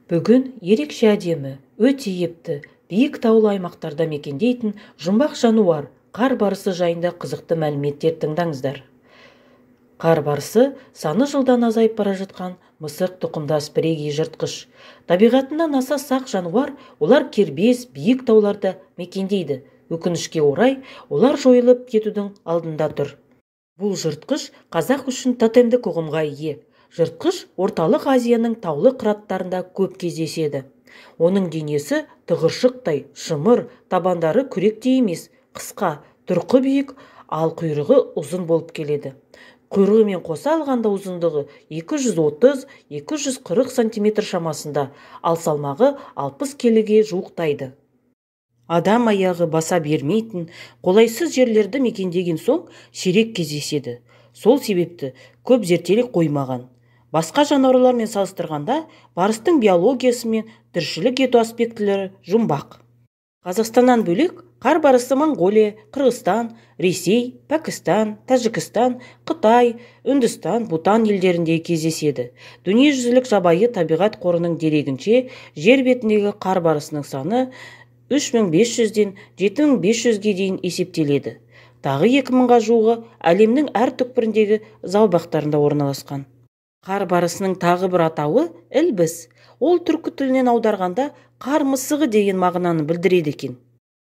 Бүгін ерекше әдемі, өте епті, биік таулы аймақтарда мекендейтін жұмбақ жануар қар барысы жайында қызықты мәліметтер тыңдаңыздар. Қар барысы саны жылдан азайып бара жатқан мысық тұқымдас бірегей жыртқыш. Табиғатынан аса сақ жануар, олар кербез, биік тауларда мекендейді. Өкінішке орай, олар жойылып кетудің алдында тұр. Бұл жыртқыш қазақ үшін тотемдік ұғымға ие. Жыртқыш орталық Азияның таулы қыраттарында көп кездеседі. Оның денесі тығыршықтай, шымыр, табандары күректей емес, қысқа, тұрқы биік, ал құйрығы ұзын болып келеді. Құйрығымен қоса алғанда ұзындығы 230-240 см шамасында, ал салмағы 60 келіге жуықтайды. Адам аяғы баса бермейтін, қолайсыз жерлерді мекендеген соң сирек кездеседі. Сол себепті көп зерттеле қоймаған. Басқа жануарлармен салыстырғанда барыстың биологиясы мен тіршілік ету аспектілері жұмбақ. Қазақстаннан бөлек қар барысы Монғолия, Қырғызстан, Ресей, Пәкістан, Тәжікстан, Қытай, Үндістан, Бутан елдерінде кездеседі. Дүниежүзілік жабайы табиғат қорының дерегінше, жер бетіндегі қар барысының саны 3500-ден 7500-ге дейін есептеледі. Тағы 2000-ға жуығы әлемнің әр түкпіріндегі зообақтарында орналасқан. Қар барысының тағы бір атауы ілбіс. Ол түркі тілінен аударғанда қар мысығы деген мағынаны білдіреді екен.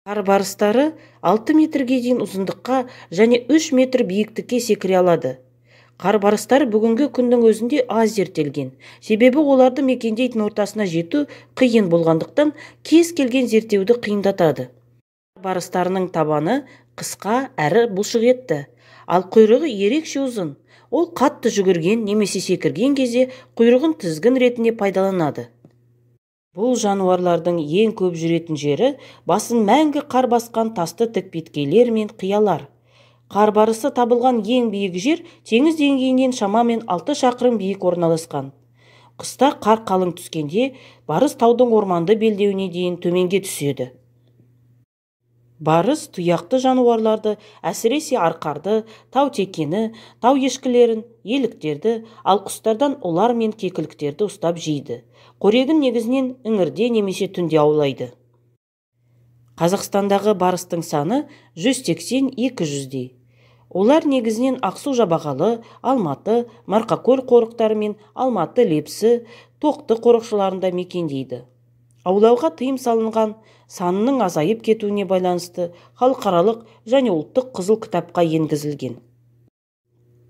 Қар барыстары 6 метрге дейін ұзындыққа және 3 метр биіктікке секіре алады. Қар барыстары бүгінгі күннің өзінде аз зерттелген. Себебі оларды мекендейтін ортасына жету қиын болғандықтан кез келген зерттеуді қиындатады. Қар барыстарының табаны қысқа әрі бұлшық етті, ал құйрығы ерекше ұзын. Ол қатты жүгірген немесе секірген кезде құйрығын тізгін ретінде пайдаланады. Бұл жануарлардың ең көп жүретін жері басын мәңгі қар басқан тасты тікбеткейлер мен қиялар. Қар барысы табылған ең биік жер теңіз деңгейінен шамамен 6 шақырым биік орналасқан. Қыста қар қалың түскенде барыс таудың орманды белдеуіне дейін төменге түседі. Барыс тұяқты жануарларды, әсіресе арқарды, таутекені, тау ешкілерін, еліктерді, ал құстардан ұлар мен кекіліктерді ұстап жейді. Қорегін негізінен іңірде немесе түнде аулайды. Қазақстандағы барыстың саны 180-200-дей. Олар негізінен Ақсу-Жабағалы, Алматы, Марқакөл қорықтары мен Алматы лепсі, Тоқты қорықшыларында мекендейді. Аулауға тыйым салынған, санының азайып кетуіне байланысты халықаралық және ұлттық қызыл кітапқа енгізілген.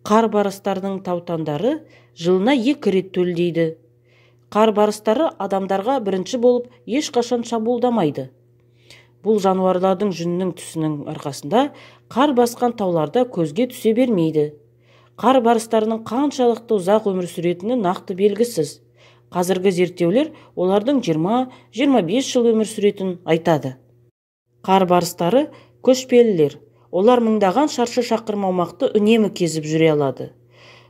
Қар барыстарының таутандары жылына 2 рет төлдейді. Қар барыстары адамдарға бірінші болып ешқашан шабуылдамайды. Бұл жануарлардың жүнінің түсінің арқасында қар басқан тауларда көзге түсе бермейді. Қар барыстарының қаншалықты ұзақ өмір сүретіні нақты белгісіз. Қазіргі зерттеулер олардың 20-25 жыл өмір сүретін айтады. Қар барыстары көшпелілер. Олар мыңдаған шаршы шақырым аумақты үнемі кезіп жүре алады.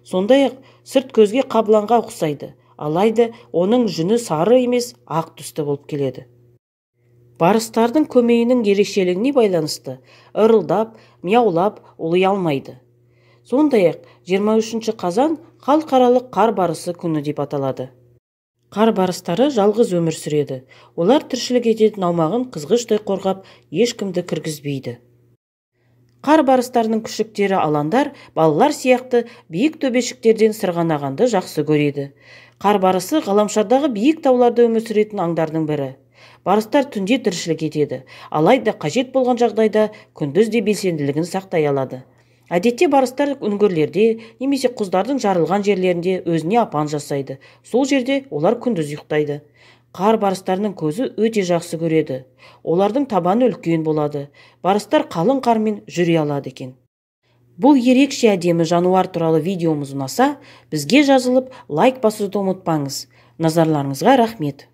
Сондай-ақ сырт көзге қабыланға ұқсайды, алайда оның жүні сары емес, ақ түсті болып келеді. Барыстардың көмейінің ерекшелігіне байланысты ырылдап, мияулап ұлый алмайды. Сондай-ақ 23 қазан халықаралық қар барысы күні деп аталады. Қар барыстары жалғыз өмір сүреді. Олар тіршілік ететін аумағын қызғыштай қорғап, ешкімді кіргізбейді. Қар барыстарының күшіктері аландар, балалар сияқты биік төбешіктерден сырғанағанды жақсы көреді. Қар барысы ғаламшардағы биік тауларда өмір сүретін аңдардың бірі. Барыстар түнде тіршілік етеді, алайда қажет болған жағдайда күндіз де белсенділігін сақтай алады. Әдетте барыстар үңгірлерде немесе құздардың жарылған жерлерінде өзіне апан жасайды. Сол жерде олар күндіз ұйықтайды. Қар барыстарының көзі өте жақсы көреді. Олардың табаны үлкен болады. Барыстар қалың қармен жүре алады екен. Бұл ерекше әдемі жануар туралы видеомыз ұнаса, бізге жазылып лайк басуды ұмытпаңыз. Назарларыңызға рахмет.